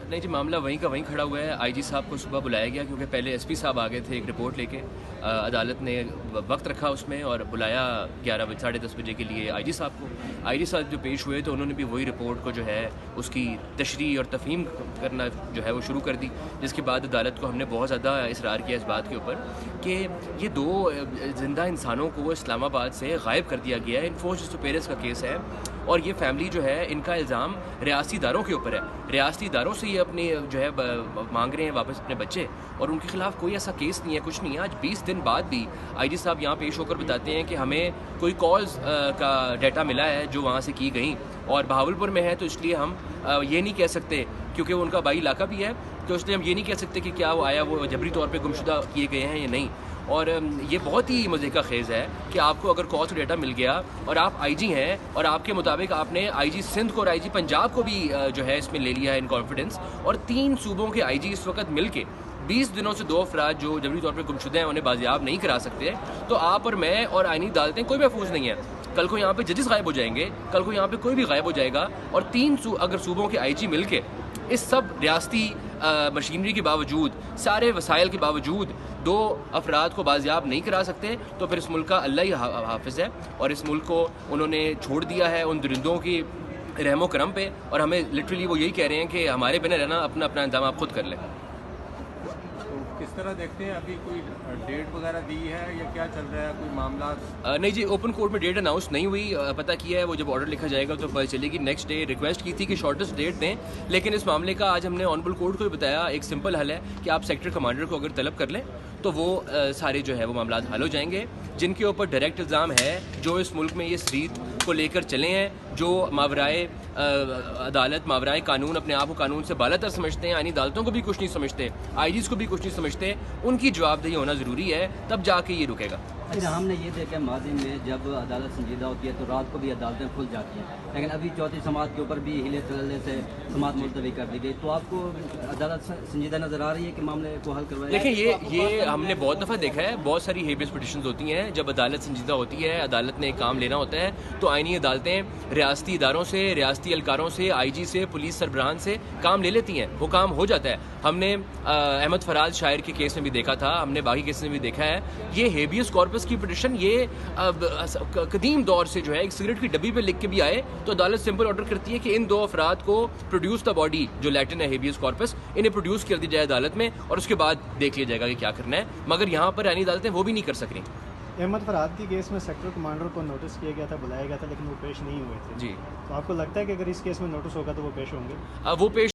नहीं जी, मामला वहीं का वहीं खड़ा हुआ है। आईजी साहब को सुबह बुलाया गया क्योंकि पहले एसपी साहब आ गए थे एक रिपोर्ट लेके। अदालत ने वक्त रखा उसमें और बुलाया 11 बजे 10:30 बजे के लिए आईजी साहब को। आईजी साहब जो पेश हुए तो उन्होंने भी वही रिपोर्ट को जो है उसकी तशरीह और तफहीम करना जो है वो शुरू कर दी, जिसके बाद अदालत को हमने बहुत ज़्यादा इसरार किया इस बात के ऊपर कि ये 2 ज़िंदा इंसानों को इस्लामाबाद से गायब कर दिया गया है। इन्फोर्स सुपेरियर्स का केस है और ये फैमिली जो है इनका इल्ज़ाम रियासती इदारों के ऊपर है। रियासती इदारों से ये अपने जो है मांग रहे हैं वापस अपने बच्चे, और उनके खिलाफ कोई ऐसा केस नहीं है, कुछ नहीं है। आज 20 दिन बाद भी आईजी साहब यहाँ पेश होकर बताते हैं कि हमें कोई कॉल्स का डाटा मिला है जो वहाँ से की गई और बहावलपुर में है, तो इसलिए हम ये नहीं कह सकते क्योंकि वो उनका बाई इलाका भी है, तो इसलिए हम ये नहीं कह सकते कि क्या वो आया वो जबरी तौर पर गुमशुदा किए गए हैं या नहीं। और ये बहुत ही मज़े का खेज़ है कि आपको अगर कॉल से डेटा मिल गया और आप आईजी हैं और आपके मुताबिक आपने आईजी सिंध को और आईजी पंजाब को भी जो है इसमें ले लिया है इन कॉन्फिडेंस, और 3 सूबों के आईजी इस वक्त मिल के 20 दिनों से 2 अफराद जो जबरी तौर पर गुमशुदा हैं उन्हें बाजियाब नहीं करा सकते, तो आप और मैं और आईनी अदालतें कोई महफूज नहीं है। कल को यहाँ पे जजेस गायब हो जाएंगे, कल को यहाँ पे कोई भी गायब हो जाएगा, और 3 अगर सूबों के आईजी मिल के इस सब रियासती मशीनरी के बावजूद, सारे वसाइल के बावजूद 2 अफराद को बाजियाब नहीं करा सकते, तो फिर इस मुल्क का अल्लाह ही हाफिज़ है। और इस मुल्क को उन्होंने छोड़ दिया है उन दरिंदों की रहमो करम पे, और हमें लिटरली वो यही कह रहे हैं कि हमारे बिना रहना अपना अपना इंतजाम आप खुद कर लें। तो किस तरह देखते हैं, अभी कोई डेट वगैरह दी है या क्या चल रहा है, कोई मामला? नहीं जी, ओपन कोर्ट में डेट अनाउंस नहीं हुई। पता किया है वो जब ऑर्डर लिखा जाएगा तो पता चलेगी। नेक्स्ट डे रिक्वेस्ट की थी कि शॉर्टेस्ट डेट दें, लेकिन इस मामले का आज हमने ऑनरेबल कोर्ट को भी बताया एक सिंपल हल है कि आप सेक्टर कमांडर को अगर तलब कर लें तो वो सारे जो है वो मामला हल हो जाएंगे। जिनके ऊपर डायरेक्ट इल्ज़ाम है, जो इस मुल्क में ये स्रीत को लेकर चले हैं, जो मावराए अदालत मावराए कानून अपने आप को कानून से बालातर समझते हैं, यानी अदालतों को भी कुछ नहीं समझते, आईजीज़ को भी कुछ नहीं समझते, उनकी जवाबदेही होना ज़रूरी है, तब जाके ये रुकेगा। अच्छा, हमने ये देखा माजी में जब अदालत संजीदा होती है तो रात को भी अदालतें खुल जाती हैं, लेकिन अभी चौथी समात के ऊपर भी हिले चलने से समात मुलतवी कर दी गई, तो आपको अदालत संजीदा नज़र आ रही है कि मामले को हल करवाया? देखिए, ये हमने बहुत दफ़ा देखा है, बहुत सारी हेबियस पिटिशंस होती हैं जब अदालत संजीदा होती है, अदालत ने एक काम लेना होता है, तो आईनी अदालतें रियासती इदारों से, रियासती एहलकारों से, आईजी से, पुलिस सरबराहान से काम ले लेती हैं, वो काम हो जाता है। हमने अहमद फराज शायर के केस में भी देखा था, हमने बाकी केस में भी देखा है। ये हेबियस कॉर्पस की पिटिशन ये कदीम दौर से जो है एक सिगरेट की डब्बी पे लिख के भी आए तो अदालत सिंपल ऑर्डर करती है कि इन 2 अफराद को प्रोड्यूस द बॉडी, जो लैटिन है हेबियस कॉर्पस, इन्हें प्रोड्यूस कर दी जाए अदालत में और उसके बाद देख लिया जाएगा कि क्या करना है। मगर यहाँ पर यानी अदालतें वो भी नहीं कर सक रही। अहमद फराद के केस में सेक्टर कमांडर को नोटिस किया गया था, बुलाया गया था, लेकिन वो पेश नहीं हुए थे जी, तो आपको लगता है कि अगर इस केस में नोटिस होगा तो वो पेश होंगे? वो पेश